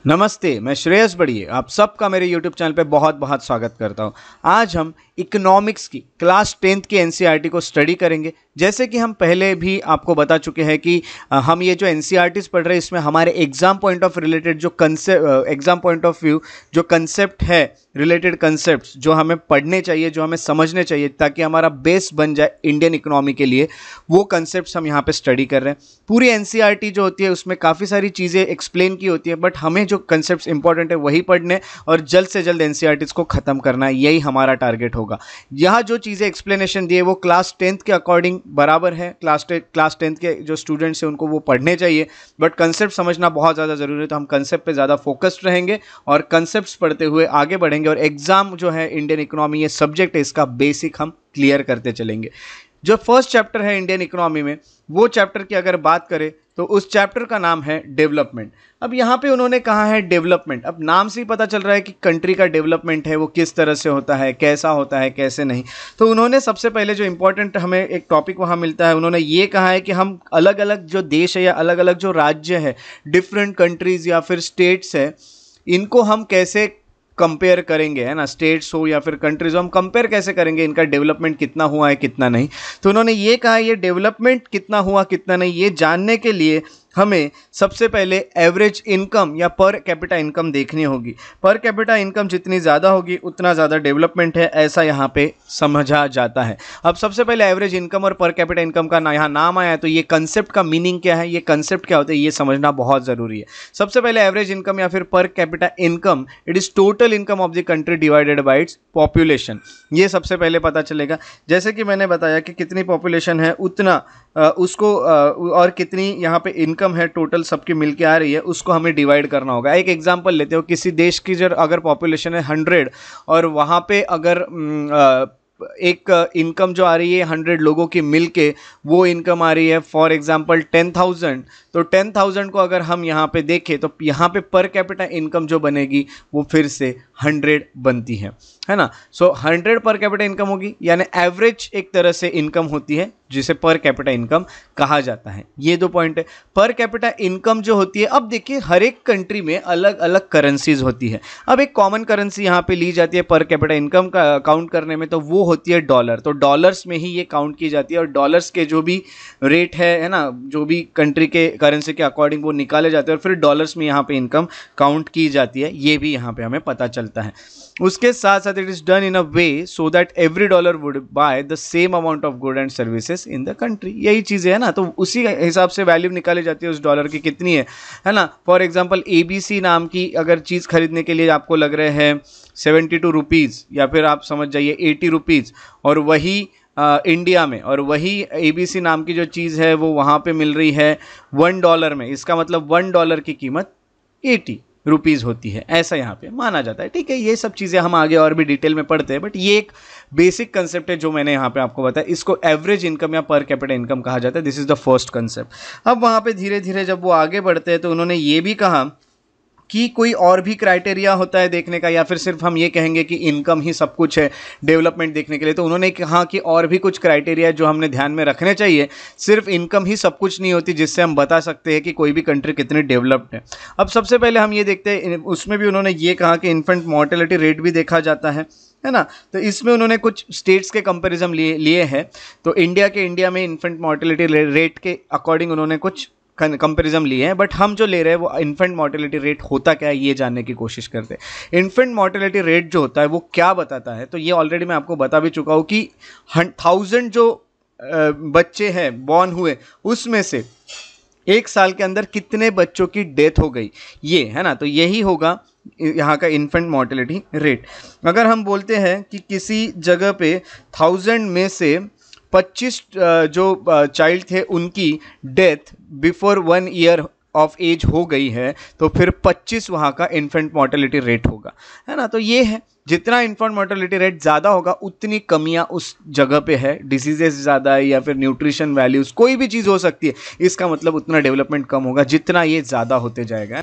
नमस्ते, मैं श्रेयस बढ़िए आप सबका मेरे YouTube चैनल पे बहुत बहुत स्वागत करता हूँ। आज हम इकोनॉमिक्स की क्लास 10th की एनसीईआरटी को स्टडी करेंगे। जैसे कि हम पहले भी आपको बता चुके हैं कि हम ये जो एनसीईआरटीज पढ़ रहे हैं इसमें हमारे एग्जाम पॉइंट ऑफ रिलेटेड जो एग्जाम पॉइंट ऑफ व्यू जो कंसेप्ट है, रिलेटेड कंसेप्ट जो हमें पढ़ने चाहिए, जो हमें समझने चाहिए ताकि हमारा बेस बन जाए इंडियन इकोनॉमी के लिए, वो कंसेप्ट हम यहाँ पे स्टडी कर रहे हैं। पूरी एनसीईआरटी जो होती है उसमें काफ़ी सारी चीज़ें एक्सप्लेन की होती है, बट हमें जो कंसेप्ट इंपॉर्टेंट है वही पढ़ने और जल्द से जल्द एनसीईआरटीज को ख़त्म करना है, यही हमारा टारगेट होगा। यहाँ जो चीज़ें एक्सप्लेनेशन दिए वो क्लास 10th के अकॉर्डिंग बराबर है। क्लास 10th के जो स्टूडेंट्स हैं उनको वो पढ़ने चाहिए, बट कंसेप्ट समझना बहुत ज़्यादा ज़रूरी है, तो हम कंसेप्ट पे ज़्यादा फोकस्ड रहेंगे और कंसेप्ट्स पढ़ते हुए आगे बढ़ेंगे और एग्जाम जो है इंडियन इकोनॉमी ये सब्जेक्ट है, इसका बेसिक हम क्लियर करते चलेंगे। जो फर्स्ट चैप्टर है इंडियन इकोनॉमी में, वो चैप्टर की अगर बात करें तो उस चैप्टर का नाम है डेवलपमेंट। अब यहाँ पे उन्होंने कहा है डेवलपमेंट। अब नाम से ही पता चल रहा है कि कंट्री का डेवलपमेंट है वो किस तरह से होता है, कैसा होता है, कैसे नहीं। तो उन्होंने सबसे पहले जो इंपॉर्टेंट हमें एक टॉपिक वहाँ मिलता है, उन्होंने ये कहा है कि हम अलग अलग जो देश है या अलग अलग जो राज्य है, डिफरेंट कंट्रीज़ या फिर स्टेट्स है, इनको हम कैसे कंपेयर करेंगे, है ना। स्टेट्स हो या फिर कंट्रीज हो, हम कंपेयर कैसे करेंगे इनका डेवलपमेंट कितना हुआ है कितना नहीं। तो उन्होंने ये कहा ये डेवलपमेंट कितना हुआ कितना नहीं ये जानने के लिए हमें सबसे पहले एवरेज इनकम या पर कैपिटा इनकम देखनी होगी। पर कैपिटा इनकम जितनी ज़्यादा होगी उतना ज़्यादा डेवलपमेंट है, ऐसा यहाँ पे समझा जाता है। अब सबसे पहले एवरेज इनकम और पर कैपिटा इनकम का यहाँ नाम आया है, तो ये कंसेप्ट का मीनिंग क्या है, ये कंसेप्ट क्या होता है, ये समझना बहुत ज़रूरी है। सबसे पहले एवरेज इनकम या फिर per capita income, it is total income of the country divided by its population. ये सबसे पहले पता चलेगा। जैसे कि मैंने बताया कि कितनी पॉपुलेशन है उतना उसको और कितनी यहाँ पे इनकम है टोटल सबकी मिलके आ रही है, उसको हमें डिवाइड करना होगा। एक एग्जांपल लेते हो, किसी देश की जो अगर पॉपुलेशन है 100 और वहाँ पे अगर एक इनकम जो आ रही है 100 लोगों की मिलके, वो इनकम आ रही है फॉर एग्जांपल 10,000, तो 10,000 को अगर हम यहाँ पे देखें तो यहाँ पे पर कैपिटा इनकम जो बनेगी वो फिर से 100 बनती है ना। सो 100 पर कैपिटा इनकम होगी, यानी एवरेज एक तरह से इनकम होती है जिसे पर कैपिटा इनकम कहा जाता है। ये दो पॉइंट है। पर कैपिटा इनकम जो होती है, अब देखिए हर एक कंट्री में अलग अलग करेंसीज होती है। अब एक कॉमन करेंसी यहाँ पे ली जाती है पर कैपिटा इनकम का काउंट करने में, तो वो होती है डॉलर। तो डॉलर्स में ही ये काउंट की जाती है और डॉलर्स के जो भी रेट है ना, जो भी कंट्री के करेंसी के अकॉर्डिंग वो निकाले जाते हैं और फिर डॉलर्स में यहाँ पे इनकम काउंट की जाती है। ये भी यहाँ पे हमें पता चलता है। उसके साथ साथ it is done in a way so that every dollar would by the same amount of good and services in the country. यही चीज़ें है ना, तो उसी हिसाब से वैल्यू निकाली जाती है उस डॉलर की कितनी है ना। फॉर एग्जांपल ABC नाम की अगर चीज़ खरीदने के लिए आपको लग रहे हैं 72 रुपीज़ या फिर आप समझ जाइए 80 रुपीज़, और वही इंडिया में और वही ABC नाम की जो चीज़ है वो वहाँ पे मिल रही है $1 में, इसका मतलब $1 की कीमत 80 रुपीज़ होती है, ऐसा यहाँ पे माना जाता है। ठीक है, ये सब चीज़ें हम आगे और भी डिटेल में पढ़ते हैं, बट ये एक बेसिक कंसेप्ट है जो मैंने यहाँ पे आपको बताया। इसको एवरेज इनकम या पर कैपिटा इनकम कहा जाता है। This is the first concept. अब वहाँ पे धीरे धीरे जब वो आगे बढ़ते हैं तो उन्होंने ये भी कहा कि कोई और भी क्राइटेरिया होता है देखने का, या फिर सिर्फ हम ये कहेंगे कि इनकम ही सब कुछ है डेवलपमेंट देखने के लिए। तो उन्होंने कहा कि और भी कुछ क्राइटेरिया जो हमने ध्यान में रखने चाहिए, सिर्फ इनकम ही सब कुछ नहीं होती जिससे हम बता सकते हैं कि कोई भी कंट्री कितनी डेवलप्ड है। अब सबसे पहले हम ये देखते हैं, उसमें भी उन्होंने ये कहा कि इन्फेंट मोर्टेलिटी रेट भी देखा जाता है ना। तो इसमें उन्होंने कुछ स्टेट्स के कंपैरिजन लिए हैं। तो इंडिया में इन्फेंट मोर्टेलिटी रेट के अकॉर्डिंग उन्होंने कुछ कंपेरिजन लिए हैं, बट हम जो ले रहे हैं वो इन्फेंट मोर्टेलिटी रेट होता क्या है ये जानने की कोशिश करते हैं। इन्फेंट मोर्टेलिटी रेट जो होता है वो क्या बताता है, तो ये ऑलरेडी मैं आपको बता भी चुका हूँ कि 1000 जो बच्चे हैं बॉर्न हुए, उसमें से एक साल के अंदर कितने बच्चों की डेथ हो गई, ये है ना। तो यही होगा यहाँ का इन्फेंट मोर्टेलिटी रेट। अगर हम बोलते हैं कि किसी जगह पे 1000 में से 25 जो चाइल्ड थे उनकी death before 1 year of age हो गई है, तो फिर 25 वहाँ का इन्फेंट मोर्टेलिटी रेट होगा, है ना। तो ये है, जितना इन्फेंट मोर्टेलिटी रेट ज़्यादा होगा उतनी कमियां उस जगह पे है, डिसीजेस ज़्यादा है या फिर न्यूट्रिशन वैल्यूज़ कोई भी चीज़ हो सकती है, इसका मतलब उतना डेवलपमेंट कम होगा जितना ये ज़्यादा होते जाएगा।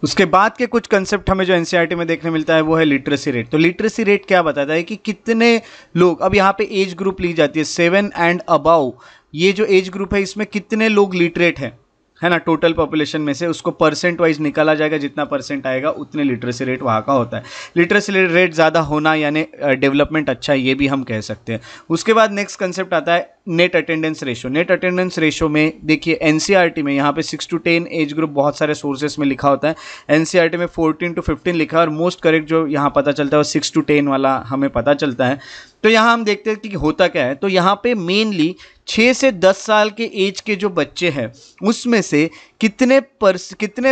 उसके बाद के कुछ कंसेप्ट हमें जो एनसीईआरटी में देखने मिलता है वो है लिटरेसी रेट। तो लिटरेसी रेट क्या बताता है कि कितने लोग, अब यहाँ पे एज ग्रुप ली जाती है 7 एंड अबव, ये जो एज ग्रुप है इसमें कितने लोग लिटरेट हैं, है ना, टोटल पॉपुलेशन में से उसको परसेंट वाइज निकाला जाएगा, जितना परसेंट आएगा उतने लिटरेसी रेट वहाँ का होता है। लिटरेसी रेट ज़्यादा होना यानी डेवलपमेंट अच्छा है, ये भी हम कह सकते हैं। उसके बाद नेक्स्ट कंसेप्ट आता है net attendance ratio. Net attendance ratio में देखिए एनसीईआरटी में यहाँ पे 6 to 10 एज ग्रुप बहुत सारे सोर्सेस में लिखा होता है, एनसीईआरटी में 14 to 15 लिखा है और मोस्ट करेक्ट जो यहाँ पता चलता है वो 6 to 10 वाला हमें पता चलता है। तो यहाँ हम देखते हैं कि होता क्या है। तो यहाँ पे मेनली 6 से 10 साल के एज के जो बच्चे हैं उसमें से कितने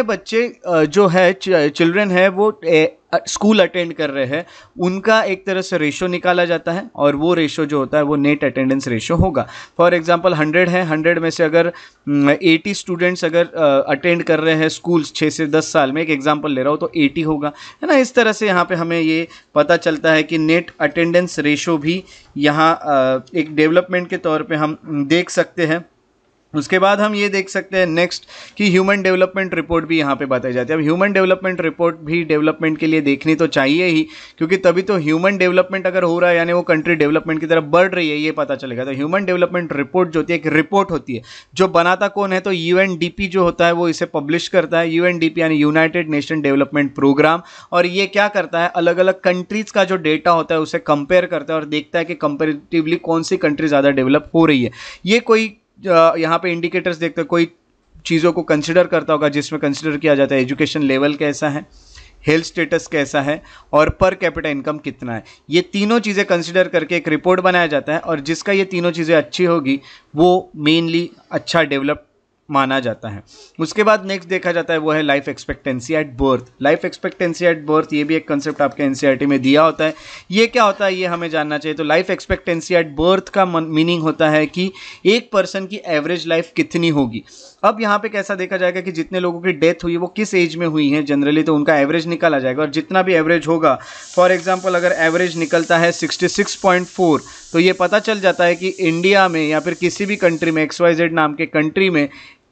बच्चे जो है चिल्ड्रन है वो स्कूल अटेंड कर रहे हैं, उनका एक तरह से रेशो निकाला जाता है और वो रेशो जो होता है वो नेट अटेंडेंस रेशो होगा। फॉर एग्जांपल 100 है, 100 में से अगर 80 स्टूडेंट्स अगर अटेंड कर रहे हैं स्कूल्स 6 से 10 साल में, एक एग्जांपल ले रहा हूँ, तो 80 होगा, है ना। इस तरह से यहाँ पे हमें ये पता चलता है कि नेट अटेंडेंस रेशो भी यहाँ एक डेवलपमेंट के तौर पे हम देख सकते हैं। उसके बाद हम ये देख सकते हैं नेक्स्ट कि ह्यूमन डेवलपमेंट रिपोर्ट भी यहाँ पे बताई जाती है। अब ह्यूमन डेवलपमेंट रिपोर्ट भी डेवलपमेंट के लिए देखनी तो चाहिए ही, क्योंकि तभी तो ह्यूमन डेवलपमेंट अगर हो रहा है यानी वो कंट्री डेवलपमेंट की तरफ बढ़ रही है, ये पता चलेगा। तो ह्यूमन डेवलपमेंट रिपोर्ट जो होती है एक रिपोर्ट होती है, जो बनाता कौन है, तो यूएनडीपी जो होता है वो इसे पब्लिश करता है। यूएनडीपी यानी यूनाइटेड नेशन डेवलपमेंट प्रोग्राम, और ये क्या करता है, अलग अलग कंट्रीज का जो डेटा होता है उसे कंपेयर करता है और देखता है कि कंपेरेटिवली कौन सी कंट्री ज़्यादा डेवलप हो रही है। ये कोई यहाँ पे इंडिकेटर्स देखते हैं, कोई चीज़ों को कंसिडर करता होगा, जिसमें कंसिडर किया जाता है एजुकेशन लेवल कैसा है, हेल्थ स्टेटस कैसा है और पर कैपिटा इनकम कितना है। ये तीनों चीज़ें कंसिडर करके एक रिपोर्ट बनाया जाता है और जिसका ये तीनों चीज़ें अच्छी होगी वो मेनली अच्छा डेवलप माना जाता है। उसके बाद नेक्स्ट देखा जाता है वो है life expectancy at birth. Life expectancy at birth ये भी एक कंसेप्ट आपके एनसीईआरटी में दिया होता है। ये क्या होता है ये हमें जानना चाहिए। तो लाइफ एक्सपेक्टेंसी एट बर्थ का मीनिंग होता है कि एक पर्सन की एवरेज लाइफ कितनी होगी। अब यहाँ पे कैसा देखा जाएगा कि जितने लोगों की डेथ हुई वो किस एज में हुई है जनरली, तो उनका एवरेज निकाला जाएगा और जितना भी एवरेज होगा, फॉर एग्जांपल अगर एवरेज निकलता है 66.4, तो ये पता चल जाता है कि इंडिया में या फिर किसी भी कंट्री में XYZ नाम के कंट्री में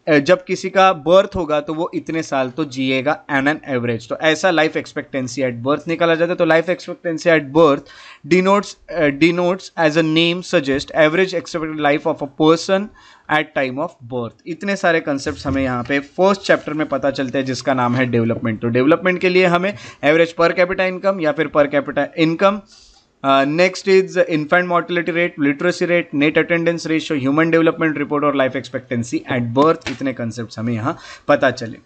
जब किसी का बर्थ होगा तो वो इतने साल तो जिएगा एन एवरेज। तो ऐसा लाइफ एक्सपेक्टेंसी एट बर्थ निकाला जाता है। तो life expectancy at birth denotes as a name suggest average expected life of a person at time of birth. इतने सारे कंसेप्ट हमें यहाँ पे फर्स्ट चैप्टर में पता चलते हैं जिसका नाम है डेवलपमेंट। तो डेवलपमेंट के लिए हमें एवरेज पर कैपिटा इनकम या फिर per capita income, next is infant mortality rate, literacy rate, net attendance ratio, human development report और लाइफ एक्सपेक्टेंसी एट बर्थ, इतने कंसेप्ट्स हमें यहाँ पता चले।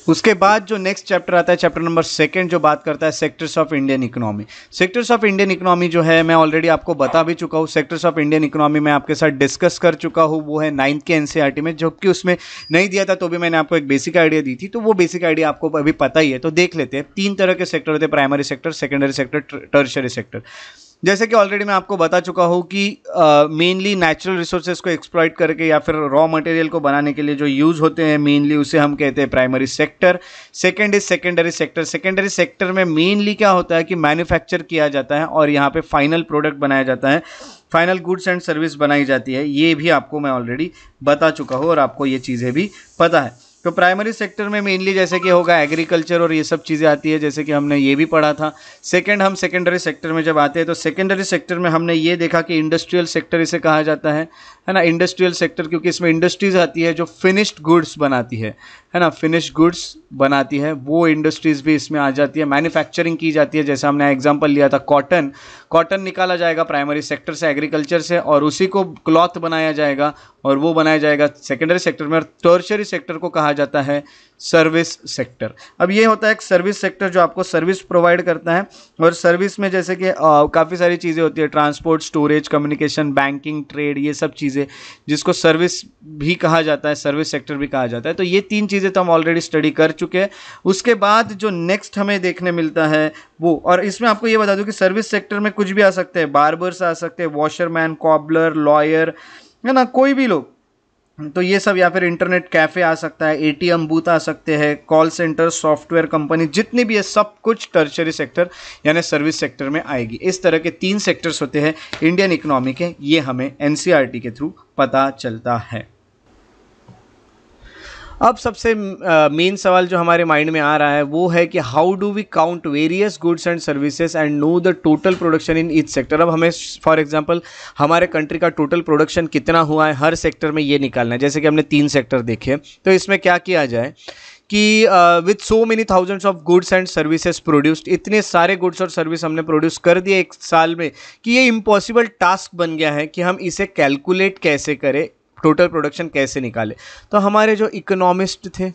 उसके बाद जो नेक्स्ट चैप्टर आता है चैप्टर नंबर 2 जो बात करता है sectors of Indian economy. Sectors of Indian economy जो है मैं ऑलरेडी आपको बता भी चुका हूँ। सेक्टर्स ऑफ इंडियन इकोनॉमी मैं आपके साथ डिस्कस कर चुका हूँ, वो है 9th के एनसीईआरटी में, जबकि उसमें नहीं दिया था तो भी मैंने आपको एक बेसिक आइडिया दी थी, तो वो बेसिक आइडिया आपको अभी पता ही है। तो देख लेते हैं। 3 तरह के सेक्टर होते हैं, primary sector, secondary sector, tertiary sector. जैसे कि ऑलरेडी मैं आपको बता चुका हूँ कि मेनली नेचुरल रिसोर्सेज को एक्सप्लॉइट करके या फिर रॉ मटेरियल को बनाने के लिए जो यूज़ होते हैं मेनली उसे हम कहते हैं primary sector. Second is secondary sector. Secondary sector में मेनली क्या होता है कि मैन्युफैक्चर किया जाता है और यहाँ पे फाइनल प्रोडक्ट बनाया जाता है, फाइनल गुड्स एंड सर्विस बनाई जाती है। ये भी आपको मैं ऑलरेडी बता चुका हूँ और आपको ये चीज़ें भी पता है। तो प्राइमरी सेक्टर में मेनली जैसे कि होगा एग्रीकल्चर और ये सब चीज़ें आती है, जैसे कि हमने ये भी पढ़ा था। सेकंड हम सेकेंडरी सेक्टर में जब आते हैं तो सेकेंडरी सेक्टर में हमने ये देखा कि इंडस्ट्रियल सेक्टर इसे कहा जाता है ना, इंडस्ट्रियल सेक्टर, क्योंकि इसमें इंडस्ट्रीज आती है जो फिनिश्ड गुड्स बनाती है ना, फिनिश्ड गुड्स बनाती है, वो इंडस्ट्रीज भी इसमें आ जाती है। मैन्युफैक्चरिंग की जाती है, जैसे हमने एग्जांपल लिया था कॉटन, कॉटन निकाला जाएगा प्राइमरी सेक्टर से, एग्रीकल्चर से, और उसी को क्लॉथ बनाया जाएगा और वो बनाया जाएगा सेकेंडरी सेक्टर में। और टर्शियरी सेक्टर को कहा जाता है सर्विस सेक्टर। अब ये होता है एक सर्विस सेक्टर जो आपको सर्विस प्रोवाइड करता है, और सर्विस में जैसे कि काफ़ी सारी चीज़ें होती है, transport, storage, communication, banking, trade, ये सब चीज़ें जिसको सर्विस भी कहा जाता है, सर्विस सेक्टर भी कहा जाता है। तो ये 3 चीज़ें तो हम ऑलरेडी स्टडी कर चुके हैं। उसके बाद जो नेक्स्ट हमें देखने मिलता है वो, और इसमें आपको ये बता दूं कि सर्विस सेक्टर में कुछ भी आ सकते हैं, बार्बर्स आ सकते हैं, वॉशरमैन, कॉबलर, लॉयर, है ना, कोई भी लोग, तो ये सब, या फिर इंटरनेट कैफ़े आ सकता है, एटीएम बूथ आ सकते हैं, कॉल सेंटर, सॉफ्टवेयर कंपनी, जितनी भी है सब कुछ टर्शियरी सेक्टर यानी सर्विस सेक्टर में आएगी। इस तरह के 3 सेक्टर्स होते हैं इंडियन इकोनॉमी के, ये हमें एनसीईआरटी के थ्रू पता चलता है। अब सबसे मेन सवाल जो हमारे माइंड में आ रहा है वो है कि how do we count various goods and services and know the total production in each sector. अब हमें फॉर एग्जांपल हमारे कंट्री का टोटल प्रोडक्शन कितना हुआ है हर सेक्टर में ये निकालना है। जैसे कि हमने 3 सेक्टर देखे, तो इसमें क्या किया जाए कि with so many thousands of goods and services produced, इतने सारे गुड्स और सर्विस हमने प्रोड्यूस कर दिए एक साल में कि ये इम्पॉसिबल टास्क बन गया है कि हम इसे कैलकुलेट कैसे करें, टोटल प्रोडक्शन कैसे निकाले। तो हमारे जो इकोनॉमिस्ट थे,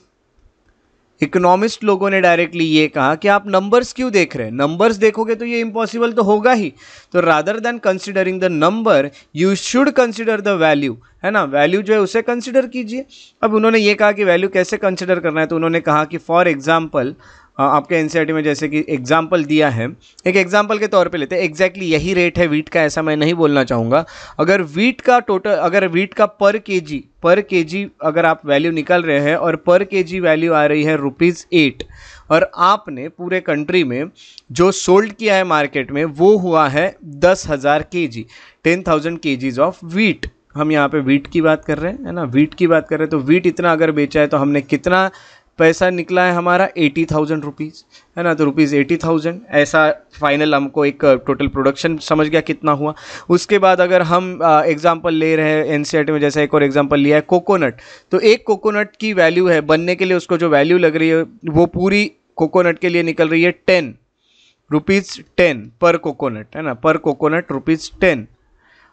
इकोनॉमिस्ट लोगों ने डायरेक्टली ये कहा कि आप नंबर्स क्यों देख रहे हैं, नंबर्स देखोगे तो ये इम्पॉसिबल तो होगा ही, तो rather than considering the number you should consider the value, है ना, वैल्यू जो है उसे कंसिडर कीजिए। अब उन्होंने ये कहा कि वैल्यू कैसे कंसिडर करना है, तो उन्होंने कहा कि फॉर एग्जाम्पल आपके एनसीईआरटी में जैसे कि एग्जाम्पल दिया है, एक एग्जाम्पल के तौर पे लेते हैं, एग्जैक्टली यही रेट है वीट का ऐसा मैं नहीं बोलना चाहूँगा। अगर वीट का टोटल, अगर वीट का पर केजी अगर आप वैल्यू निकाल रहे हैं और पर केजी वैल्यू आ रही है ₹8 और आपने पूरे कंट्री में जो सोल्ड किया है मार्केट में वो हुआ है 10,000 kg, 10,000 kgs ऑफ वीट। हम यहाँ पे वीट की बात कर रहे हैं, है ना, वीट की बात कर रहे हैं। तो वीट इतना अगर बेचा है तो हमने कितना पैसा निकला है हमारा 80,000 रुपीज़, है ना, तो ₹80,000 ऐसा फाइनल हमको एक टोटल प्रोडक्शन समझ गया कितना हुआ। उसके बाद अगर हम एग्जांपल ले रहे हैं एनसीईआरटी में, जैसे एक और एग्जांपल लिया है कोकोनट, तो एक कोकोनट की वैल्यू है बनने के लिए, उसको जो वैल्यू लग रही है वो पूरी कोकोनट के लिए निकल रही है ₹10 पर कोकोनट, है ना, पर कोकोनट ₹10।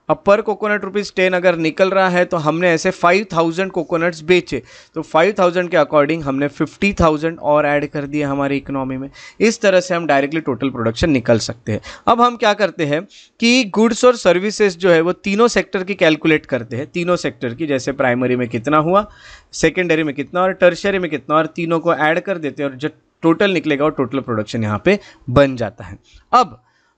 अब पर कोकोनट ₹10 अगर निकल रहा है तो हमने ऐसे 5,000 कोकोनट्स बेचे, तो 5,000 के अकॉर्डिंग हमने 50,000 और ऐड कर दिए हमारी इकोनॉमी में। इस तरह से हम डायरेक्टली टोटल प्रोडक्शन निकल सकते हैं। अब हम क्या करते हैं कि गुड्स और सर्विसेज जो है वो तीनों सेक्टर की कैलकुलेट करते हैं, तीनों सेक्टर की, जैसे प्राइमरी में कितना हुआ, सेकेंडरी में कितना और टर्शियरी में कितना, और तीनों को ऐड कर देते हैं और जो टोटल निकलेगा वो टोटल प्रोडक्शन यहाँ पे बन जाता है।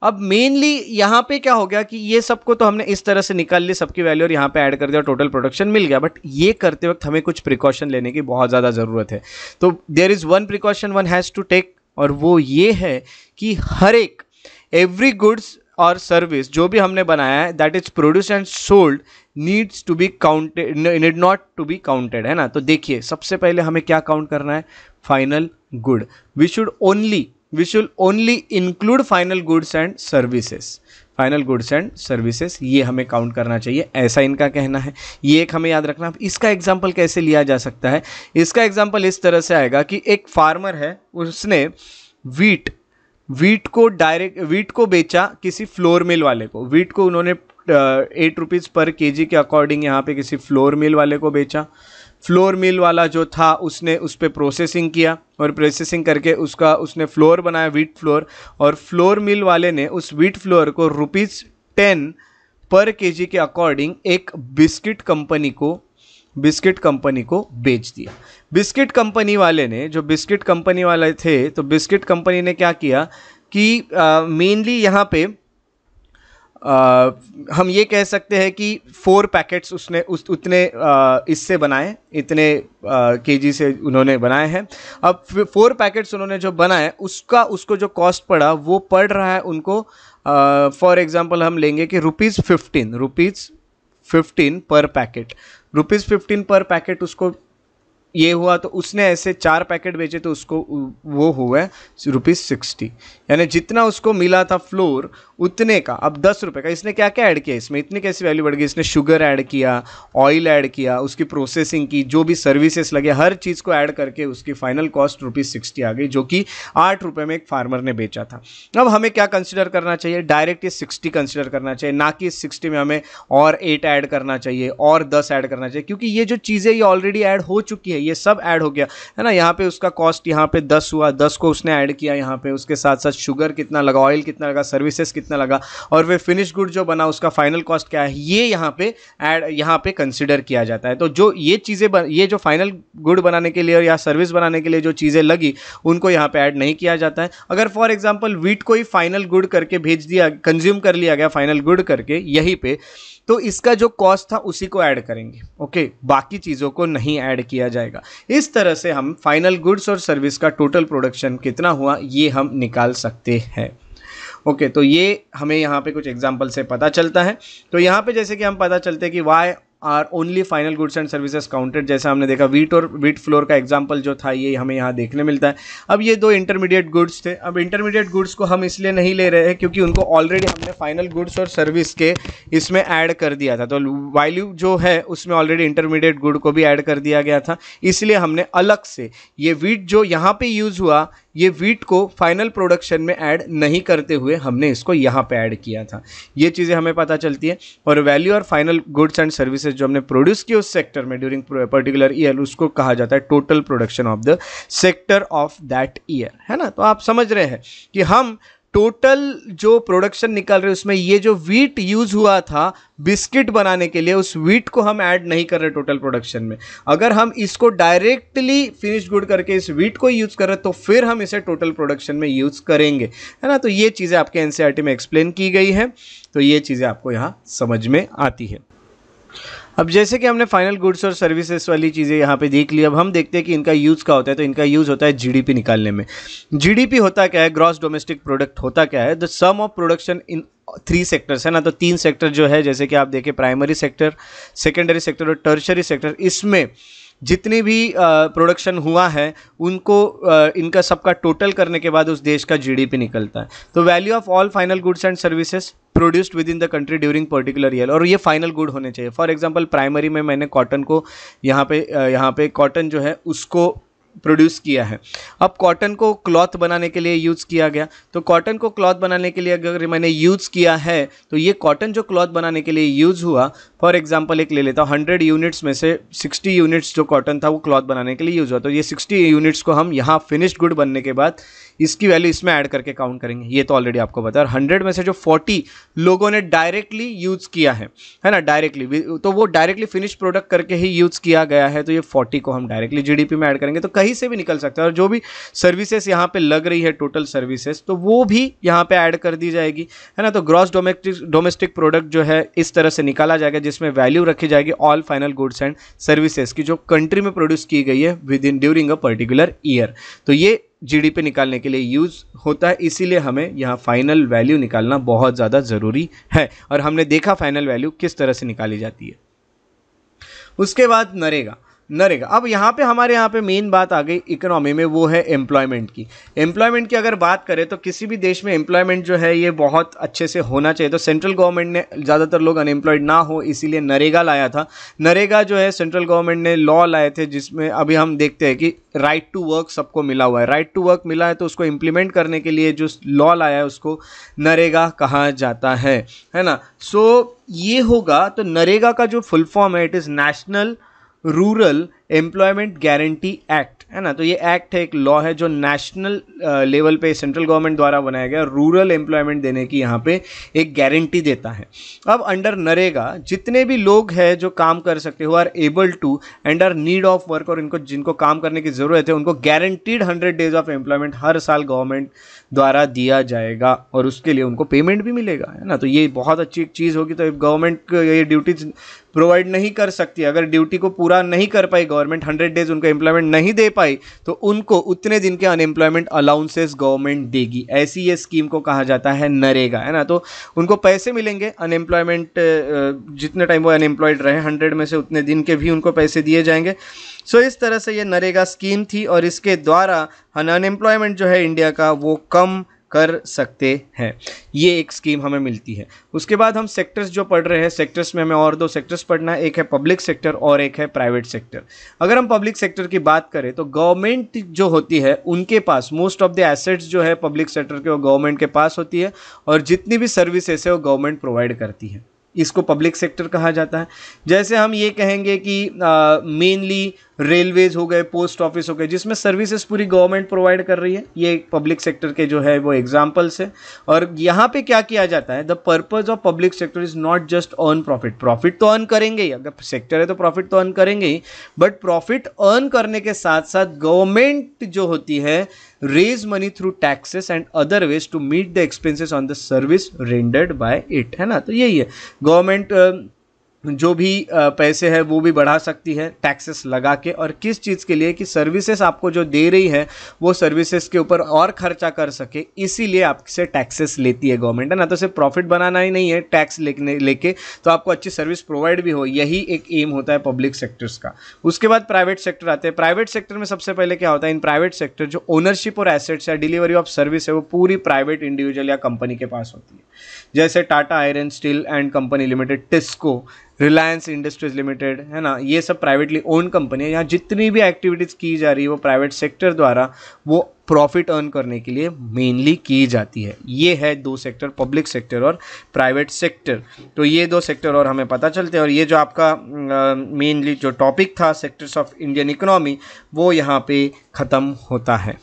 अब मेनली यहाँ पे क्या हो गया कि ये सबको तो हमने इस तरह से निकाल ली सबकी वैल्यू और यहाँ पे ऐड कर दिया और टोटल प्रोडक्शन मिल गया, बट ये करते वक्त हमें कुछ प्रिकॉशन लेने की बहुत ज़्यादा ज़रूरत है। तो there is one precaution one has to take, और वो ये है कि हर एक एवरी गुड्स और सर्विस जो भी हमने बनाया है that is produce and sold needs to be counted, need not to be counted, है ना। तो देखिए सबसे पहले हमें क्या काउंट करना है, final good. We should only include final goods and services, final goods and services ये हमें काउंट करना चाहिए, ऐसा इनका कहना है। ये एक हमें याद रखना। इसका एग्जांपल कैसे लिया जा सकता है, इसका एग्जांपल इस तरह से आएगा कि एक फार्मर है, उसने वीट को बेचा किसी फ्लोर मिल वाले को, वीट को उन्होंने ₹8 पर केजी के अकॉर्डिंग यहाँ पे किसी फ्लोर मिल वाले को बेचा। फ्लोर मिल वाला जो था उसने उस पर प्रोसेसिंग किया और प्रोसेसिंग करके उसने फ्लोर बनाया, वीट फ्लोर, और फ्लोर मिल वाले ने उस वीट फ्लोर को ₹10 पर केजी के अकॉर्डिंग एक बिस्किट कंपनी को बेच दिया। बिस्किट कंपनी वाले ने, जो बिस्किट कंपनी वाले थे, तो बिस्किट कंपनी ने क्या किया कि मेनली यहाँ पे हम ये कह सकते हैं कि 4 पैकेट्स उसने उतने इससे बनाए, इतने केजी से उन्होंने बनाए हैं। अब 4 पैकेट्स उन्होंने जो बनाए उसको जो कॉस्ट पड़ा वो पड़ रहा है उनको, फॉर एग्जांपल हम लेंगे कि ₹15 पर पैकेट, ₹15 पर पैकेट उसको ये हुआ। तो उसने ऐसे 4 पैकेट बेचे तो उसको वो हुआ है ₹60, यानी जितना उसको मिला था फ्लोर उतने का अब ₹10 का। इसने क्या क्या ऐड किया, इसमें इतनी कैसी वैल्यू बढ़ गई, इसने शुगर ऐड किया, ऑयल ऐड किया, उसकी प्रोसेसिंग की, जो भी सर्विसेज लगे हर चीज़ को ऐड करके उसकी फाइनल कॉस्ट ₹60 आ गई, जो कि ₹8 में एक फार्मर ने बेचा था। अब हमें क्या कंसिडर करना चाहिए, डायरेक्ट ये 60 कंसिडर करना चाहिए, ना कि इस 60 में हमें और 8 ऐड करना चाहिए और 10 ऐड करना चाहिए, क्योंकि ये जो चीज़ें ये ऑलरेडी ऐड हो चुकी है, ये सब ऐड हो गया है ना। यहाँ पे उसका कॉस्ट यहाँ पे 10 हुआ, 10 को उसने ऐड किया यहाँ पे, उसके साथ साथ शुगर कितना लगा, ऑयल कितना लगा, सर्विसेज कितना लगा, और फिर फिनिश गुड जो बना उसका फाइनल कॉस्ट क्या है, ये यहाँ पे कंसिडर किया जाता है। तो जो ये चीज़ें ये जो फाइनल गुड बनाने के लिए या सर्विस बनाने के लिए जो चीज़ें लगी उनको यहाँ पे ऐड नहीं किया जाता है। अगर फॉर एग्जांपल वीट को ही फाइनल गुड करके भेज दिया, कंज्यूम कर लिया गया फाइनल गुड करके यहीं पे, तो इसका जो कॉस्ट था उसी को ऐड करेंगे, ओके, बाकी चीज़ों को नहीं ऐड किया जाएगा। इस तरह से हम फाइनल गुड्स और सर्विस का टोटल प्रोडक्शन कितना हुआ ये हम निकाल सकते हैं, ओके। तो ये हमें यहाँ पे कुछ एग्जांपल से पता चलता है। तो यहाँ पे जैसे कि हम पता चलते हैं कि why are only final goods and services counted. जैसा हमने देखा वीट और वीट फ्लोर का एग्जांपल जो था ये हमें यहाँ देखने मिलता है। अब ये दो इंटरमीडिएट गुड्स थे। अब इंटरमीडिएट गुड्स को हम इसलिए नहीं ले रहे हैं क्योंकि उनको ऑलरेडी हमने फाइनल गुड्स और सर्विस के इसमें ऐड कर दिया था, तो वैल्यू जो है उसमें ऑलरेडी इंटरमीडिएट गुड को भी ऐड कर दिया गया था। इसलिए हमने अलग से ये वीट जो यहाँ पे यूज हुआ, ये वीट को फाइनल प्रोडक्शन में ऐड नहीं करते हुए हमने इसको यहाँ पे ऐड किया था। ये चीज़ें हमें पता चलती है। और वैल्यू और फाइनल गुड्स एंड सर्विसेज जो हमने प्रोड्यूस किए उस सेक्टर में ड्यूरिंग पर्टिकुलर ईयर, उसको कहा जाता है total production of the sector of that year, है ना। तो आप समझ रहे हैं कि हम टोटल जो प्रोडक्शन निकाल रहे हैं उसमें ये जो वीट यूज हुआ था बिस्किट बनाने के लिए, उस वीट को हम ऐड नहीं कर रहे टोटल प्रोडक्शन में। अगर हम इसको डायरेक्टली फिनिश्ड गुड करके इस वीट को यूज कर रहे तो फिर हम इसे टोटल प्रोडक्शन में यूज करेंगे, है ना। तो ये चीज़ें आपके एनसीईआरटी में एक्सप्लेन की गई है, तो ये चीज़ें आपको यहाँ समझ में आती है। अब जैसे कि हमने फाइनल गुड्स और सर्विसेज वाली चीज़ें यहाँ पे देख ली, अब हम देखते हैं कि इनका यूज़ क्या होता है। तो इनका यूज़ होता है जीडीपी निकालने में। जीडीपी होता क्या है, ग्रॉस डोमेस्टिक प्रोडक्ट होता क्या है, the sum of production in 3 sectors, है ना। तो 3 सेक्टर जो है, जैसे कि आप देखें प्राइमरी सेक्टर, सेकेंडरी सेक्टर और टर्शरी सेक्टर, इसमें जितनी भी प्रोडक्शन हुआ है उनको इनका सबका टोटल करने के बाद उस देश का जीडीपी निकलता है। तो value of all final goods and services produced with in the country during particular year, और ये फाइनल गुड होने चाहिए। फॉर एग्जांपल प्राइमरी में मैंने कॉटन को यहाँ पे कॉटन जो है उसको प्रोड्यूस किया है। अब कॉटन को क्लॉथ बनाने के लिए यूज़ किया गया, तो कॉटन को क्लॉथ बनाने के लिए अगर मैंने यूज़ किया है तो ये कॉटन जो क्लॉथ बनाने के लिए यूज़ हुआ, फॉर एग्जांपल एक ले लेता हूँ, 100 यूनिट्स में से 60 यूनिट्स जो कॉटन था वो क्लॉथ बनाने के लिए यूज़ हुआ। तो ये 60 यूनिट्स को हम यहाँ फिनिश्ड गुड बनने के बाद इसकी वैल्यू इसमें ऐड करके काउंट करेंगे। ये तो ऑलरेडी आपको पता है। 100 में से जो 40 लोगों ने डायरेक्टली यूज़ किया है ना, डायरेक्टली, तो वो डायरेक्टली फिनिश प्रोडक्ट करके ही यूज़ किया गया है, तो ये 40 को हम डायरेक्टली जीडीपी में ऐड करेंगे। तो कहीं से भी निकल सकता है, और जो भी सर्विसेज यहाँ पे लग रही है टोटल सर्विसेज, तो वो भी यहाँ पे ऐड कर दी जाएगी, है ना। तो ग्रॉस डोमेस्टिक प्रोडक्ट जो है इस तरह से निकाला जाएगा, जिसमें वैल्यू रखी जाएगी all final goods and services की जो कंट्री में प्रोड्यूस की गई है with in during a particular year. तो ये जीडीपी निकालने के लिए यूज़ होता है, इसीलिए हमें यहाँ फाइनल वैल्यू निकालना बहुत ज़्यादा ज़रूरी है। और हमने देखा फाइनल वैल्यू किस तरह से निकाली जाती है। उसके बाद नरेगा। अब यहाँ पे हमारे यहाँ पे मेन बात आ गई इकोनॉमी में, वो है एम्प्लॉयमेंट की। एम्प्लॉयमेंट की अगर बात करें तो किसी भी देश में एम्प्लॉयमेंट जो है ये बहुत अच्छे से होना चाहिए। तो सेंट्रल गवर्नमेंट ने ज़्यादातर लोग अनएम्प्लॉयड ना हो इसीलिए नरेगा लाया था। नरेगा जो है सेंट्रल गवर्नमेंट ने लॉ लाए थे, जिसमें अभी हम देखते हैं कि राइट टू वर्क सबको मिला हुआ है। राइट टू वर्क मिला है तो उसको इम्प्लीमेंट करने के लिए जो लॉ लाया है उसको नरेगा कहा जाता है ना। सो ये होगा, तो नरेगा का जो फुल फॉर्म है it is national rural employment guarantee act, है ना। तो ये एक्ट है, एक लॉ है जो नेशनल लेवल पे सेंट्रल गवर्नमेंट द्वारा बनाया गया, रूरल एम्प्लॉयमेंट देने की यहाँ पे एक गारंटी देता है। अब अंडर नरेगा जितने भी लोग हैं जो काम कर सकते हो, are able to and are need of work, और इनको जिनको काम करने की ज़रूरत है उनको गारंटीड 100 डेज ऑफ एम्प्लॉयमेंट हर साल गवर्नमेंट द्वारा दिया जाएगा, और उसके लिए उनको पेमेंट भी मिलेगा, है ना। तो ये बहुत अच्छी चीज़ होगी। तो गवर्नमेंट ये ड्यूटीज प्रोवाइड नहीं कर सकती, अगर ड्यूटी को पूरा नहीं कर पाई गवर्नमेंट, 100 डेज उनको एम्प्लॉयमेंट नहीं दे पाई, तो उनको उतने दिन के अनएम्प्लॉयमेंट अलाउंसेस गवर्नमेंट देगी। ऐसी ये स्कीम को कहा जाता है नरेगा, है ना। तो उनको पैसे मिलेंगे अनएम्प्लॉयमेंट, जितने टाइम वो अनएम्प्लॉयड रहे 100 में से उतने दिन के भी उनको पैसे दिए जाएंगे। सो इस तरह से ये नरेगा स्कीम थी, और इसके द्वारा अनएम्प्लॉयमेंट जो है इंडिया का वो कम कर सकते हैं। ये एक स्कीम हमें मिलती है। उसके बाद हम सेक्टर्स जो पढ़ रहे हैं, सेक्टर्स में हमें और 2 सेक्टर्स पढ़ना है, एक है पब्लिक सेक्टर और एक है प्राइवेट सेक्टर। अगर हम पब्लिक सेक्टर की बात करें तो गवर्नमेंट जो होती है उनके पास मोस्ट ऑफ द एसेट्स जो है पब्लिक सेक्टर के वो गवर्नमेंट के पास होती है, और जितनी भी सर्विसेज है वो गवर्नमेंट प्रोवाइड करती है। इसको पब्लिक सेक्टर कहा जाता है। जैसे हम ये कहेंगे कि मेनली रेलवेज हो गए, पोस्ट ऑफिस हो गए, जिसमें सर्विसेज पूरी गवर्नमेंट प्रोवाइड कर रही है, ये पब्लिक सेक्टर के जो है वो एग्जांपल्स है। और यहाँ पे क्या किया जाता है, the purpose of public sector is not just earn profit. Profit तो अर्न करेंगे ही, अगर सेक्टर है तो प्रॉफिट तो अर्न करेंगे ही, बट प्रॉफिट अर्न करने के साथ साथ गवर्नमेंट जो होती है raise money through taxes and other ways to meet the expenses on the service rendered by it, है ना। तो यही है, गवर्नमेंट जो भी पैसे है वो भी बढ़ा सकती है टैक्सेस लगा के, और किस चीज़ के लिए कि सर्विसेज आपको जो दे रही है वो सर्विसेज के ऊपर और खर्चा कर सके, इसीलिए आपसे टैक्सेस लेती है गवर्नमेंट, है ना। तो सिर्फ प्रॉफिट बनाना ही नहीं है टैक्स लेके तो आपको अच्छी सर्विस प्रोवाइड भी हो, यही एक एम होता है पब्लिक सेक्टर्स का। उसके बाद प्राइवेट सेक्टर आते हैं। प्राइवेट सेक्टर में सबसे पहले क्या होता है, इन प्राइवेट सेक्टर जो ओनरशिप और एसेट्स या डिलीवरी ऑफ सर्विस है वो पूरी प्राइवेट इंडिविजुअल या कंपनी के पास होती है, जैसे Tata iron steel and company limited, TISCO, Reliance industries limited, है ना। ये सब प्राइवेटली ओन कंपनी है। यहाँ जितनी भी एक्टिविटीज़ की जा रही है वो प्राइवेट सेक्टर द्वारा वो प्रॉफिट अर्न करने के लिए मेनली की जाती है। ये है दो सेक्टर, पब्लिक सेक्टर और प्राइवेट सेक्टर। तो ये दो सेक्टर और हमें पता चलते हैं, और ये जो आपका मेनली जो टॉपिक था सेक्टर्स ऑफ इंडियन इकोनॉमी वो यहाँ पे ख़त्म होता है।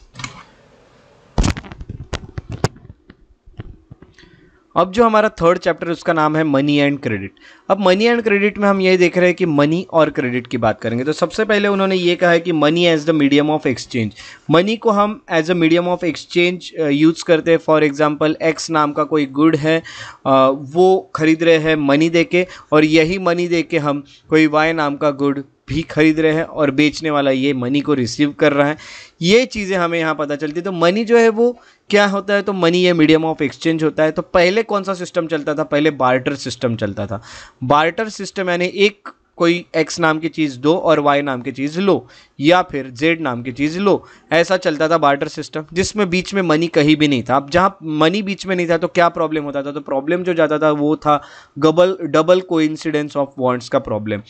अब जो हमारा थर्ड चैप्टर उसका नाम है मनी एंड क्रेडिट। अब मनी एंड क्रेडिट में हम ये देख रहे हैं कि मनी और क्रेडिट की बात करेंगे। तो सबसे पहले उन्होंने ये कहा है कि money as the medium of exchange. Money को हम as a medium of exchange use करते हैं। फॉर एग्जांपल एक्स नाम का कोई गुड है, वो खरीद रहे हैं मनी दे के, और यही मनी दे के हम कोई वाई नाम का गुड भी खरीद रहे हैं और बेचने वाला ये मनी को रिसीव कर रहा है। ये चीज़ें हमें यहाँ पता चलती है। तो मनी जो है वो क्या होता है, तो मनी ये मीडियम ऑफ एक्सचेंज होता है। तो पहले कौन सा सिस्टम चलता था, पहले बार्टर सिस्टम चलता था। बार्टर सिस्टम यानी एक कोई एक्स नाम की चीज़ दो और वाई नाम की चीज़ लो, या फिर जेड नाम की चीज़ लो, ऐसा चलता था बार्टर सिस्टम, जिसमें बीच में मनी कहीं भी नहीं था। अब जहाँ मनी बीच में नहीं था तो क्या प्रॉब्लम होता था, तो प्रॉब्लम जो जाता था वो था डबल कोइंसिडेंस ऑफ बॉन्ड्स का प्रॉब्लम।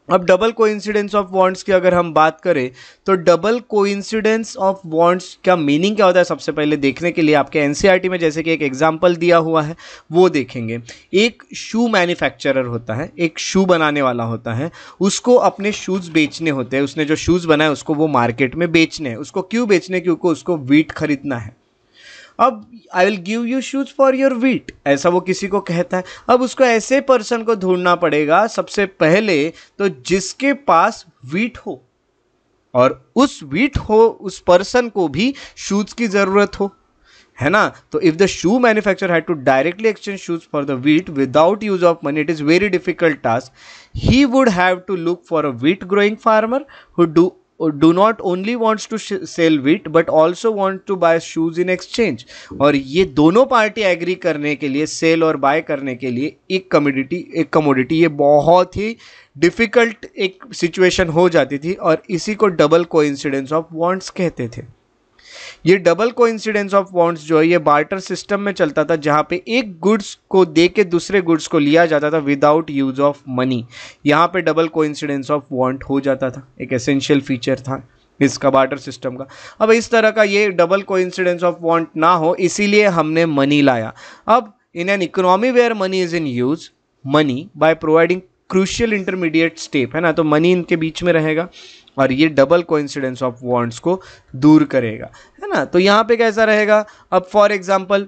अब डबल कोइंसिडेंस ऑफ बॉन्ड्स की अगर हम बात करें तो डबल कोइंसिडेंस ऑफ बॉन्ड्स का मीनिंग क्या होता है, सबसे पहले देखने के लिए आपके एनसीईआरटी में जैसे कि एक एग्जांपल दिया हुआ है वो देखेंगे। एक शू मैन्युफैक्चरर होता है, एक शू बनाने वाला होता है, उसको अपने शूज़ बेचने होते हैं। उसने जो शूज़ बनाए उसको वो मार्केट में बेचने हैं। उसको क्यों बेचने, क्योंकि उसको व्हीट खरीदना है। अब I will give you shoes for your wheat, ऐसा वो किसी को कहता है। अब उसको ऐसे पर्सन को ढूंढना पड़ेगा सबसे पहले तो जिसके पास व्हीट हो, और उस व्हीट हो उस पर्सन को भी शूज की जरूरत हो, है ना। तो if the shoe manufacturer had to directly exchange shoes for the wheat without use of money, it is very difficult task. He would have to look for a wheat growing farmer who do not only wants to sell wheat but also want to buy shoes in exchange। और ये दोनों party agree करने के लिए, cell और bye करने के लिए एक कमोडिटी ये बहुत ही डिफिकल्ट एक सिचुएशन हो जाती थी, और इसी को डबल कोइंसिडेंस ऑफ बॉन्ड्स कहते थे। ये डबल कोइंसिडेंस ऑफ बॉन्ड्स जो है ये बार्टर सिस्टम में चलता था, जहां पे एक गुड्स को दे के दूसरे गुड्स को लिया जाता था विदाउट यूज ऑफ मनी। यहाँ पे डबल कोइंसिडेंस ऑफ बॉन्ड हो जाता था, एक एसेंशियल फीचर था इसका बार्टर सिस्टम का। अब इस तरह का ये डबल कोइंसिडेंस ऑफ बॉन्ड ना हो इसीलिए हमने मनी लाया। अब in an economy where money is in use, money by providing crucial intermediate step, है ना। तो मनी इनके बीच में रहेगा और ये डबल कोइंसिडेंस ऑफ बॉन्ड्स को दूर करेगा, है ना। तो यहाँ पे कैसा रहेगा, अब फॉर एग्जांपल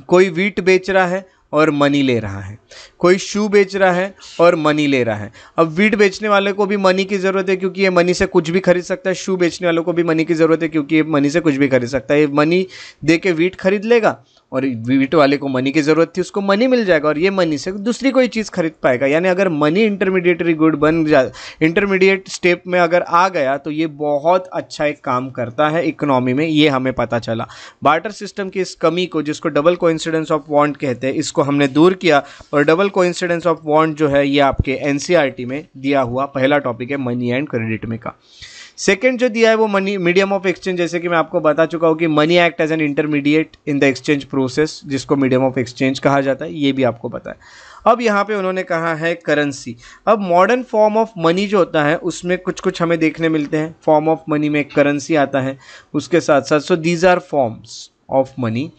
कोई व्हीट बेच रहा है और मनी ले रहा है, कोई शू बेच रहा है और मनी ले रहा है। अब व्हीट बेचने वाले को भी मनी की ज़रूरत है क्योंकि ये मनी से कुछ भी खरीद सकता है, शू बेचने वालों को भी मनी की ज़रूरत है क्योंकि ये मनी से कुछ भी खरीद सकता है। ये मनी दे के व्हीट खरीद लेगा, और व्हीट वाले को मनी की ज़रूरत थी, उसको मनी मिल जाएगा और ये मनी से दूसरी कोई चीज़ खरीद पाएगा। यानी अगर मनी इंटरमीडिएटरी गुड बन जाए, इंटरमीडिएट स्टेप में अगर आ गया तो ये बहुत अच्छा एक काम करता है इकोनॉमी में, ये हमें पता चला। बार्टर सिस्टम की इस कमी को, जिसको डबल कोइंसिडेंस ऑफ बॉन्ड कहते हैं, इसको हमने दूर किया, और डबल कोइंसिडेंस ऑफ बॉन्ड जो है ये आपके एनसीईआरटी में दिया हुआ पहला टॉपिक है मनी एंड क्रेडिट में का। सेकेंड जो दिया है वो मनी मीडियम ऑफ एक्सचेंज, जैसे कि मैं आपको बता चुका हूँ कि money act as an intermediate in the exchange process, जिसको मीडियम ऑफ एक्सचेंज कहा जाता है, ये भी आपको पता है। अब यहाँ पे उन्होंने कहा है करेंसी। अब मॉडर्न फॉर्म ऑफ मनी जो होता है उसमें कुछ कुछ हमें देखने मिलते हैं। फॉर्म ऑफ मनी में एक करेंसी आता है, उसके साथ साथ so these are forms of money.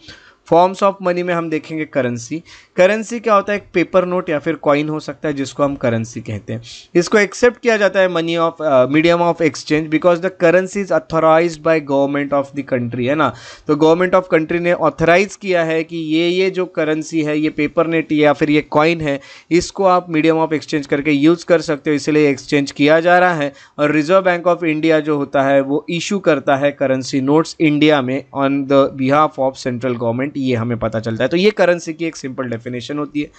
Forms of money में हम देखेंगे करेंसी। करेंसी क्या होता है, एक पेपर नोट या फिर कॉइन हो सकता है जिसको हम करेंसी कहते हैं। इसको एक्सेप्ट किया जाता है money of medium of exchange because the currency is authorised by government of the country, है ना। तो गवर्नमेंट ऑफ कंट्री ने ऑथराइज किया है कि ये जो करेंसी है, ये पेपर नेट या फिर ये कॉइन है, इसको आप मीडियम ऑफ एक्सचेंज करके यूज़ कर सकते हो, इसलिए एक्सचेंज किया जा रहा है। और रिजर्व बैंक ऑफ इंडिया जो होता है वो इशू करता है करेंसी नोट्स इंडिया में on the behalf of central government. ये हमें पता चलता है। तो ये करेंसी की एक सिंपल डेफिनेशन होती है।